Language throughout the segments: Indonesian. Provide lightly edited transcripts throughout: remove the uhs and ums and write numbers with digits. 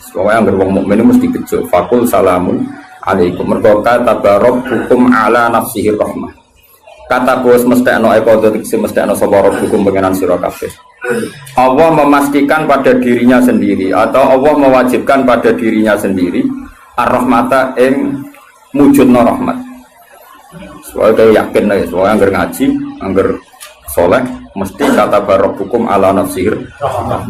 Pokoknya anggar wong mukmin mesti bejo. Fakul salamun alaikum. Mergo kata rabbukum ala nafsihi rahmah. Kata bos mesti ana qadha mesti ana sapa rabbukum pengenan sira kabeh. Allah memastikan pada dirinya sendiri atau Allah mewajibkan pada dirinya sendiri ar-rahmata ing mujudna rahmat. Soalnya yakin lah, soalnya anggar ngaji, anggar soleh, mesti kata rabbukum ala nafsihi rahmah.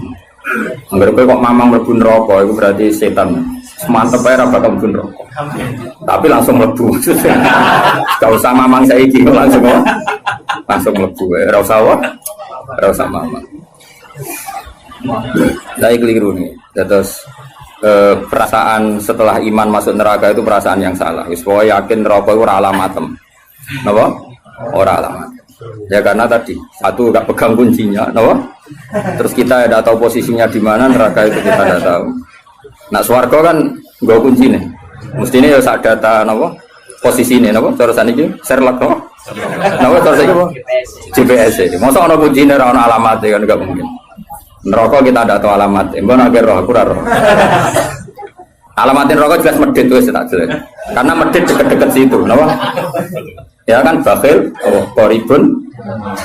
Anggar kowe kok mamang mlebu neraka itu berarti setan. Mantep ae ra bakal mlebu neraka. Tapi langsung mlebu. Enggak usah mamang saiki langsung mlebu. Ora usah apa? Ora usah mamang. Lah keliru nih. Terus perasaan setelah iman masuk neraka itu perasaan yang salah. Wis pokoke yakin neraka itu ora alamatem. Napa? Ora alamat. Ya karena tadi satu gak pegang kuncinya, napa? Terus kita tidak tahu posisinya di mana, neraka itu kita tidak tahu. Nah swarga kan gak kunci nih. Mestinya ya sak data napa? Posisi ini napa? Cara saniki Sherlock napa? Napa cara saniki apa? GPS ini. Masa ana kuncine ora ana alamat kan enggak mungkin. Neraka kita tidak tahu alamat. Mbon akhir roh aku ora roh. Alamatin neraka jelas medhit wis tak jelas. Karena medhit deket-deket situ, napa? Ya kan bakhil qaribun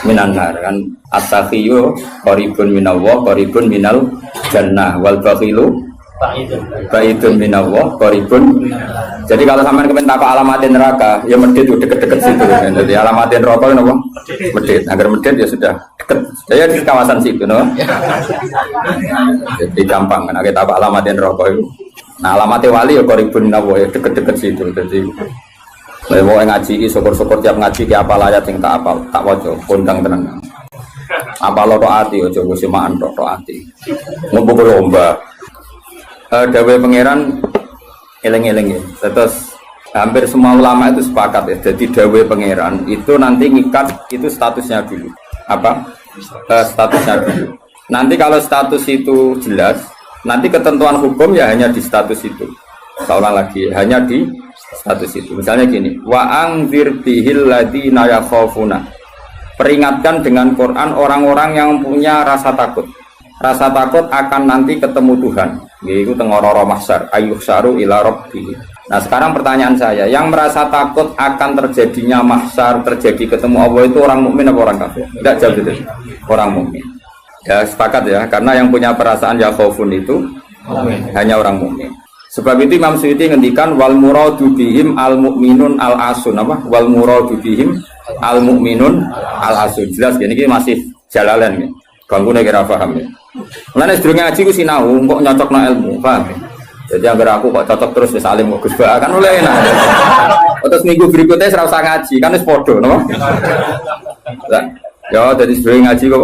minan nar kan as-sakhiyu qaribun minallah qaribun minal jannah wal bakhilu baidun minallah qaribun. Jadi kalau sampean kepen takok alamatin neraka ya medhit deket-deket situ. Jadi alamatin neraka napa? Medhit. Agar medhit ya sudah deket. Saya di kawasan situ no. Jadi gampang kan kita takok alamatin neraka itu. Nah alamatin wali ya qaribun minallah ya deket-deket situ. Jadi lewat ngaji, syukur-syukur tiap ngaji ke apal ayat yang tak apal, tak wajo, kondang tenang. Apal lo ati, ojo gue semaan lo ati. Ngumpul lomba. Dawe pangeran, eleng-eleng ya. Terus hampir semua ulama itu sepakat ya. Jadi dawe pangeran itu nanti ngikat itu statusnya dulu. Apa? Statusnya dulu. Nanti kalau status itu jelas, nanti ketentuan hukum ya hanya di status itu. Seolah lagi hanya di status itu. Misalnya gini, wa anzir bihil ladina yakhafuna. Peringatkan dengan Quran orang-orang yang punya rasa takut. Rasa takut akan nanti ketemu Tuhan. Yaitu tengororo mahsyar, ayyuhsyaru ila rabbih. Nah, sekarang pertanyaan saya, yang merasa takut akan terjadinya mahsyar, terjadi ketemu Allah itu orang mukmin apa orang kafir? Enggak jawab itu. Orang mukmin. Ya, sepakat ya, karena yang punya perasaan yakhafun itu hanya orang mukmin. Sebab itu Imam Suyuti ngendikan wal muradu bihim al mukminun al asun apa wal muradu bihim al mukminun al asun. Jelas ini masih jalalan ya. Ganggu nek ora paham ya. Mulane sedurunge ngaji ku sinau kok nyocokno ilmu, paham ya? Jadi agar aku kok cocok terus wis alim kok Gus Ba kan oleh enak. Terus minggu berikutnya ora usah ngaji kan wis padha napa? Ya jadi sedurunge ngaji kok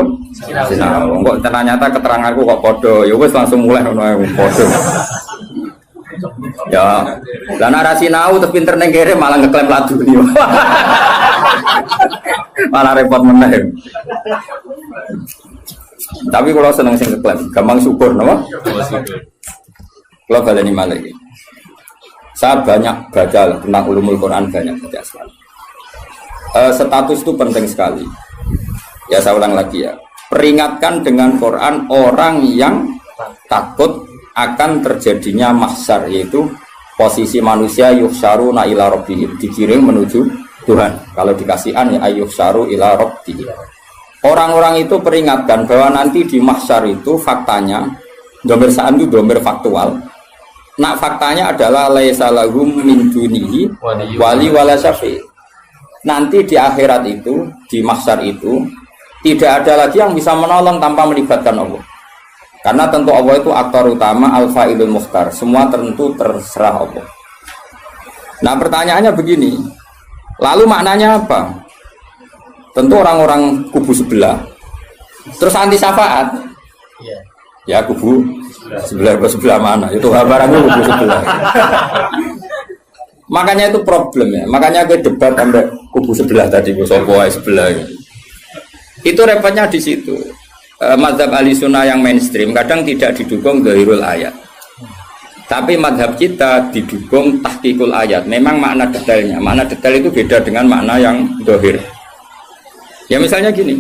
sinau. Kok ternyata keteranganku kok padha ya wis langsung mulai ngono padha. Ya, lah narasi nau terus pinter neng kere malah ngeklaim ladu nih, malah repot meneh. Tapi kalau seneng sing ngeklaim, gampang syukur, nama? Kalau baleni malah ini, saya banyak baca tentang ulumul Quran banyak baca sekali. Status itu penting sekali. Ya saya ulang lagi ya, peringatkan dengan Quran orang yang takut akan terjadinya mahsyar, yaitu posisi manusia yuhsyaru ila rabbihim, dikirim menuju Tuhan. Kalau dikasih an ya yuhsyaru ila rabbihim. Orang-orang itu peringatkan bahwa nanti di mahsyar itu faktanya domir sa'an itu domir faktual. Nah faktanya adalah laisa lahum min dunihi wali wala syafi'. Nanti di akhirat itu, di mahsyar itu tidak ada lagi yang bisa menolong tanpa melibatkan Allah. Karena tentu Allah itu aktor utama al-fa'ilul mukhtar. Semua tentu terserah Allah. Nah pertanyaannya begini, lalu maknanya apa? Tentu orang-orang kubu sebelah. Terus anti syafaat. Ya kubu sebelah mana? Itu barangnya kubu sebelah. Makanya itu problem ya. Makanya gue debat sampai kubu sebelah tadi, gue sopo sebelah. Itu repotnya di situ. Mazhab ahli sunnah yang mainstream kadang tidak didukung dhahirul ayat, tapi mazhab kita didukung tahqiqul ayat. Memang makna detailnya, makna detail itu beda dengan makna yang dhahir. Ya misalnya gini,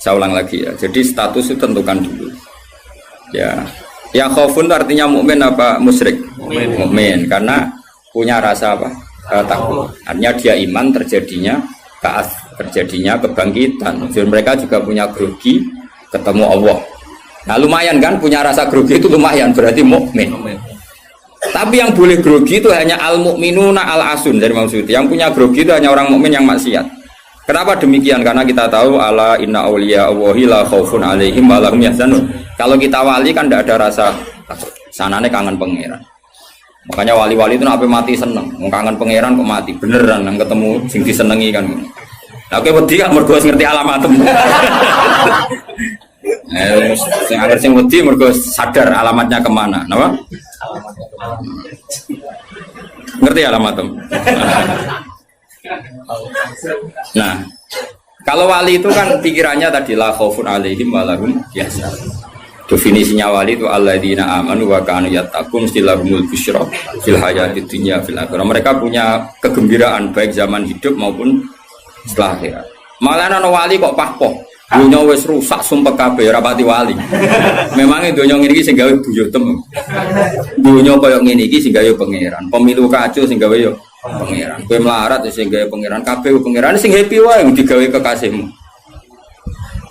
saya ulang lagi ya, jadi status itu tentukan dulu ya. Yang khaufun itu artinya mukmin apa musyrik? Mukmin karena punya rasa apa? Takut. Artinya dia iman terjadinya terjadinya kebangkitan. Jadi mereka juga punya grogi ketemu Allah. Nah lumayan kan punya rasa grogi itu lumayan berarti mukmin. Tapi yang boleh grogi itu hanya al mukminuna al asun dari maksud. Yang punya grogi itu hanya orang mukmin yang maksiat. Kenapa demikian? Karena kita tahu ala inna auliya Allahi la khaufun alaihim wa lahum yahzanun. Kalau kita wali kan tidak ada rasa takut. Sanane kangen pangeran. Makanya wali-wali itu sampai mati seneng. Mau kangen pangeran kok mati beneran yang ketemu sing disenengi kan. Nah, oke wedi kan mergo ngerti alamatem. Sing agar sing wedi mergo sadar alamatnya kemana, napa? Ngerti alamatem. Nah, kalau wali itu kan pikirannya tadi la khaufun alaihim wa lahum yahzanun. Definisinya wali itu alladzina amanu wa kanu yattaqun istilahumul busyra fil hayatid dunya fil akhirah. Mereka punya kegembiraan baik zaman hidup maupun setelah akhirat. Malah ana wali kok pahpoh. Dunya wis rusak sumpah kabeh ora pati wali. Memang dunya ngene iki sing gawe buyutem. Dunya koyo ngene iki sing gawe pangeran. Pemilu kacau sing gawe yo pangeran. Kowe melarat sing gawe pangeran, kabeh pangeran sing happy wae digawe kekasihmu.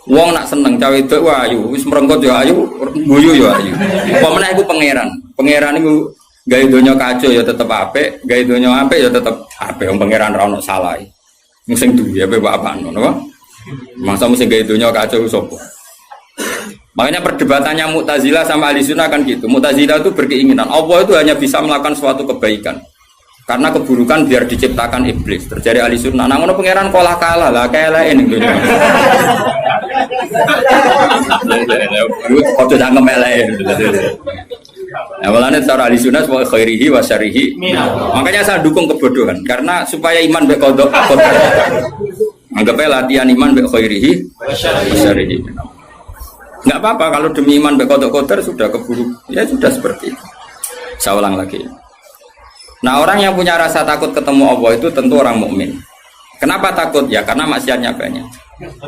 Wong nak seneng cawe wedok wae ayu, wis merengkot yo ayu, guyu yo ayu. Apa meneh iku pangeran. Pangeran iku gawe donya kacau ya tetep apik, gawe donya apik ya tetep apik. Wong pangeran ra ono salah. Sing duwe ape apa-apaan ngono. Masa mesti gawe donya kacau sapa? Makanya perdebatannya Mu'tazilah sama Ahlussunnah kan gitu. Mu'tazilah itu berkeinginan Allah itu hanya bisa melakukan suatu kebaikan. Karena keburukan biar diciptakan iblis. Terjadi Ahlussunnah. Nah ngono pangeran kalah lah kaelae ning dunya. Kok jangan meleh. Nah, walane cara Ahlussunnah wa khairihi wa syarrihi. Makanya saya dukung kebodohan karena supaya iman mbek qada. Anggapnya latihan iman mbek khairihi wa syarrihi. Enggak apa-apa kalau demi iman mbek qada sudah keburu. Ya sudah seperti itu. Saya ulang lagi. Nah, orang yang punya rasa takut ketemu Allah itu tentu orang mukmin. Kenapa takut? Ya karena maksiatnya banyak.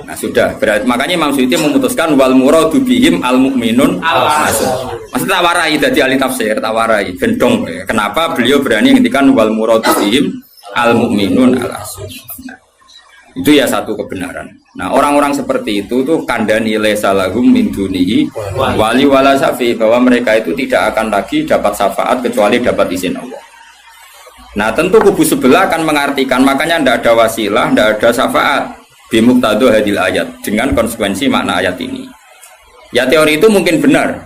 Nah sudah, berarti makanya Imam Suyuti memutuskan wal muradu bihim al mukminun al asun. Maksudnya tak warai dari ahli tafsir, tak warai gendong. Kenapa beliau berani ngendikan wal muradu bihim al mukminun al asun. Nah, itu ya satu kebenaran. Nah orang-orang seperti itu tuh kandani laisa lahum min dunihi wali wala syafi, bahwa mereka itu tidak akan lagi dapat syafaat kecuali dapat izin Allah. Nah tentu kubu sebelah akan mengartikan, makanya tidak ada wasilah, tidak ada syafaat bimuqtadu hadil ayat, dengan konsekuensi makna ayat ini. Ya teori itu mungkin benar,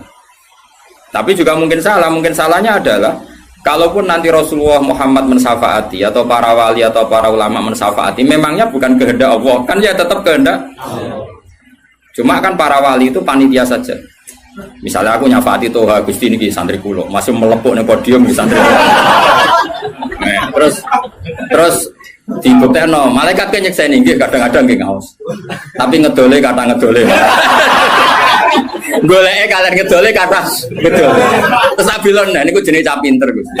tapi juga mungkin salah. Mungkin salahnya adalah kalaupun nanti Rasulullah Muhammad mensyafaati atau para wali atau para ulama mensyafaati, memangnya bukan kehendak Allah, kan ya tetap kehendak. Cuma kan para wali itu panitia saja. Misalnya aku nyafaati Toha Gusti niki santri kula, masih melepuk ning podium di santri. Nah, terus dibuktekno malaikat ke nyekseni nggih kadang-kadang nggih ngaos. Tapi ngedole kata ngedole. Goleke kalian ngedole kata ngedole. Terus abilon nah niku jenenge cah pinter Gusti.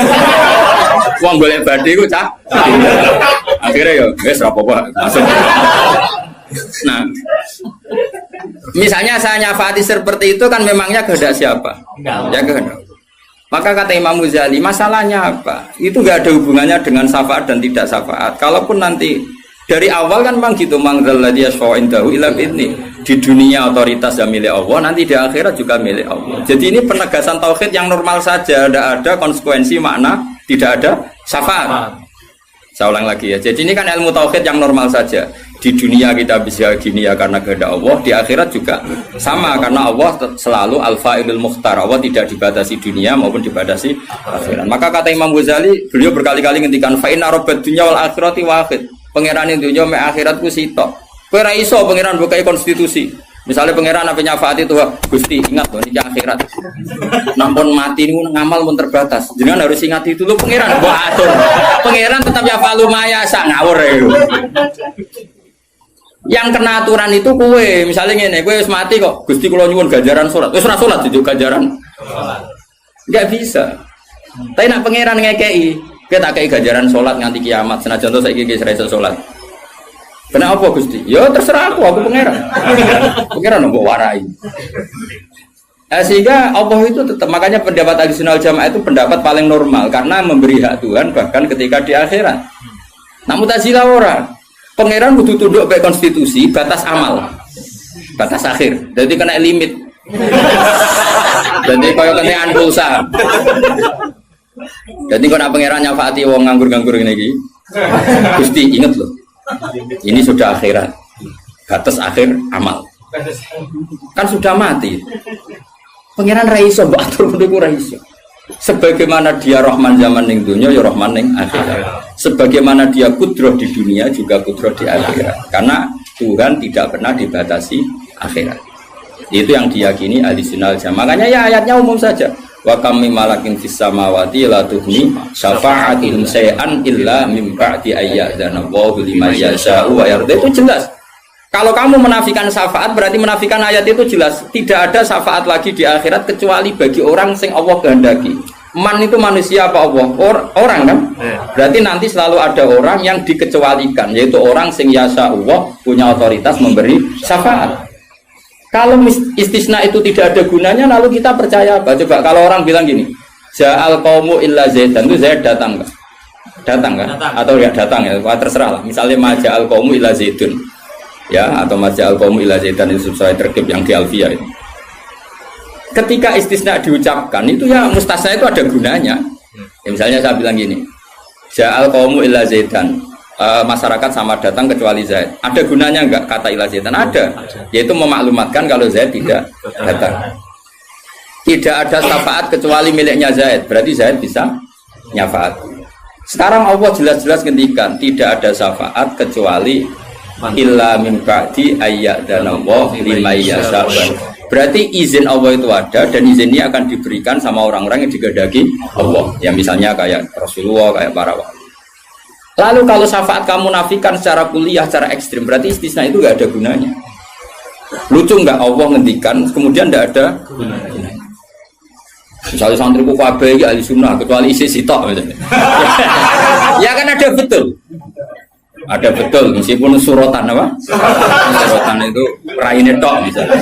Wong golek badhe iku cah. Akhire yo wis ora apa-apa langsung. Nah, misalnya saya nyafaati seperti itu kan memangnya kehendak siapa? Ya kehendak. Maka kata Imam Ghazali, masalahnya apa? Itu gak ada hubungannya dengan syafaat dan tidak syafaat. Kalaupun nanti dari awal kan memang gitu, mangzalladzi yashfa'u indahu illa bi'idznih. Di dunia otoritas yang milik Allah, nanti di akhirat juga milik Allah. Jadi ini penegasan tauhid yang normal saja, tidak ada konsekuensi makna, tidak ada syafaat. Saya ulang lagi ya. Jadi ini kan ilmu tauhid yang normal saja. Di dunia kita bisa gini ya karena kehendak Allah, di akhirat juga sama karena Allah selalu al-fa'ilul mukhtar. Allah tidak dibatasi dunia maupun dibatasi akhirat. Maka kata Imam Ghazali, beliau berkali-kali ngendikan fa inna rabbad dunya wal akhirati wahid. Pangeran dunya mek akhirat ku sitok. Kowe ra iso pangeran bukai konstitusi. Misalnya pangeran apa nyafaati tuh Gusti, ingat loh ini akhirat. Nampun mati niku ngamal pun terbatas. Jangan harus ingat itu lu pangeran. Wah, atur. Pangeran tetap ya falu maya sak ngawur ya. Yang kena aturan itu kue, misalnya ngene, kue wis mati kok, Gusti kula nyuwun ganjaran salat. Wis ora salat juga ganjaran. Enggak bisa. Tapi nak pangeran ngekei, kita tak kei ganjaran salat nganti kiamat. Senajan to saiki wis ora iso salat. Kenapa Gusti? Ya terserah aku pangeran. Pangeran mbok warai. Sehingga Allah itu tetap, makanya pendapat Ahlussunnah wal Jamaah itu pendapat paling normal karena memberi hak Tuhan bahkan ketika di akhirat. Nah Mu'tazilah orang, pangeran kudu tunduk baik konstitusi, batas amal, batas akhir, jadi kena limit. Jadi kaya kena pulsa. Jadi kalau pangeran nyafaati wong nganggur-nganggur ini, Gusti ingat loh, ini sudah akhirat, batas akhir amal. Kan sudah mati. Pangeran raiso mbak atur menunggu raiso. Sebagaimana dia Rahman zaman ning dunia, ya Rahman ning akhirat. Sebagaimana dia kudroh di dunia, juga kudroh di akhirat. Karena Tuhan tidak pernah dibatasi akhirat. Itu yang diyakini Ahlussunnah wal Jamaah. Makanya ya ayatnya umum saja. Wa kam mim malakin fis samawati la tuhni syafa'atihim shay'an illa mim ba'di ayyadzana Allahu liman yasha'u wa yarda. Itu jelas. Kalau kamu menafikan syafaat berarti menafikan ayat itu jelas. Tidak ada syafaat lagi di akhirat kecuali bagi orang sing Allah kehendaki. Man itu manusia apa Allah? Orang kan? Berarti nanti selalu ada orang yang dikecualikan, yaitu orang sing yasa Allah punya otoritas memberi syafaat. Kalau istisna itu tidak ada gunanya, lalu kita percaya apa? Coba kalau orang bilang gini, Ja'al qaumu illa Zaidan, itu Zaid datang kan? Datang kan? Atau ya datang ya, terserah lah. Misalnya Maja'al qaumu illa Zaidun, ya, atau Maja'al qaumu illa Zaidan itu sesuai terkib yang di Alfiyah itu. Ketika istisna diucapkan itu ya mustasna itu ada gunanya. Ya, misalnya saya bilang gini, Ja'al qaumu illa Zaidan, masyarakat sama datang kecuali Zaid. Ada gunanya enggak kata illa Zaidan? Ada. Yaitu memaklumatkan kalau Zaid tidak datang. Tidak ada syafaat kecuali miliknya Zaid. Berarti Zaid bisa nyafaat. Sekarang Allah jelas-jelas ngendikan tidak ada syafaat kecuali illa min ba'di ayyadzanallahu liman yasha'u. Berarti izin Allah itu ada dan izin ini akan diberikan sama orang-orang yang digedaki Allah. Ya misalnya kayak Rasulullah, kayak para wali. Lalu kalau syafaat kamu nafikan secara kuliah, secara ekstrim, berarti istisna itu nggak ada gunanya. Lucu nggak Allah ngendikan, kemudian nggak ada gunanya. Misalnya santriku kabeh ahli sunnah, kecuali isi sitok misalnya. Ya kan ada betul. Ada betul, meskipun surotan apa? Surotan itu raine tok misalnya.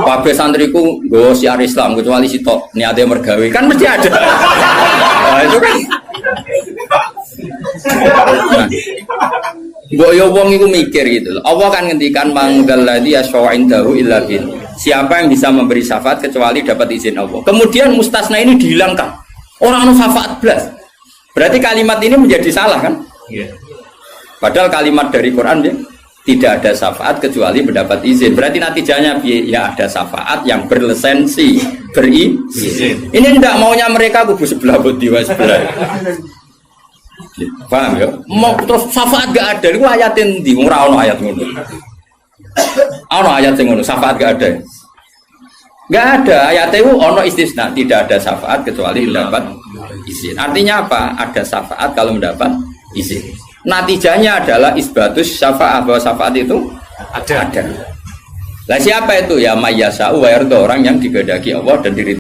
Kabeh santriku nggo syiar Islam kecuali sitok niate mergawe kan mesti ada. Nah, itu kan. Nah, mbok yo wong iku mikir gitu loh. Allah kan ngendikan mangdalladzi yashfa'indahu illa bin. Siapa yang bisa memberi syafaat kecuali dapat izin Allah. Kemudian mustasna ini dihilangkan. Orang anu syafaat blas. Berarti kalimat ini menjadi salah kan? Yeah. Padahal kalimat dari Quran ya, tidak ada syafaat kecuali mendapat izin. Berarti natijanya ya ada syafaat yang berlisensi, berizin. Ini tidak maunya mereka kubu sebelah bodiwa sebelah. Paham ya? Mau terus syafaat gak ada. Itu ayatin di ora ono ayat ngono. Ono ayat sing ngono, syafaat gak ada. Gak ada ayat itu ono istisna, tidak ada syafaat kecuali mendapat izin. Artinya apa? Ada syafaat kalau mendapat izin. Natijanya adalah isbatus syafaat, bahwa syafaat itu ada. Lah siapa itu? Ya mayyasa'u wa yarda, orang yang digedaki Allah dan diri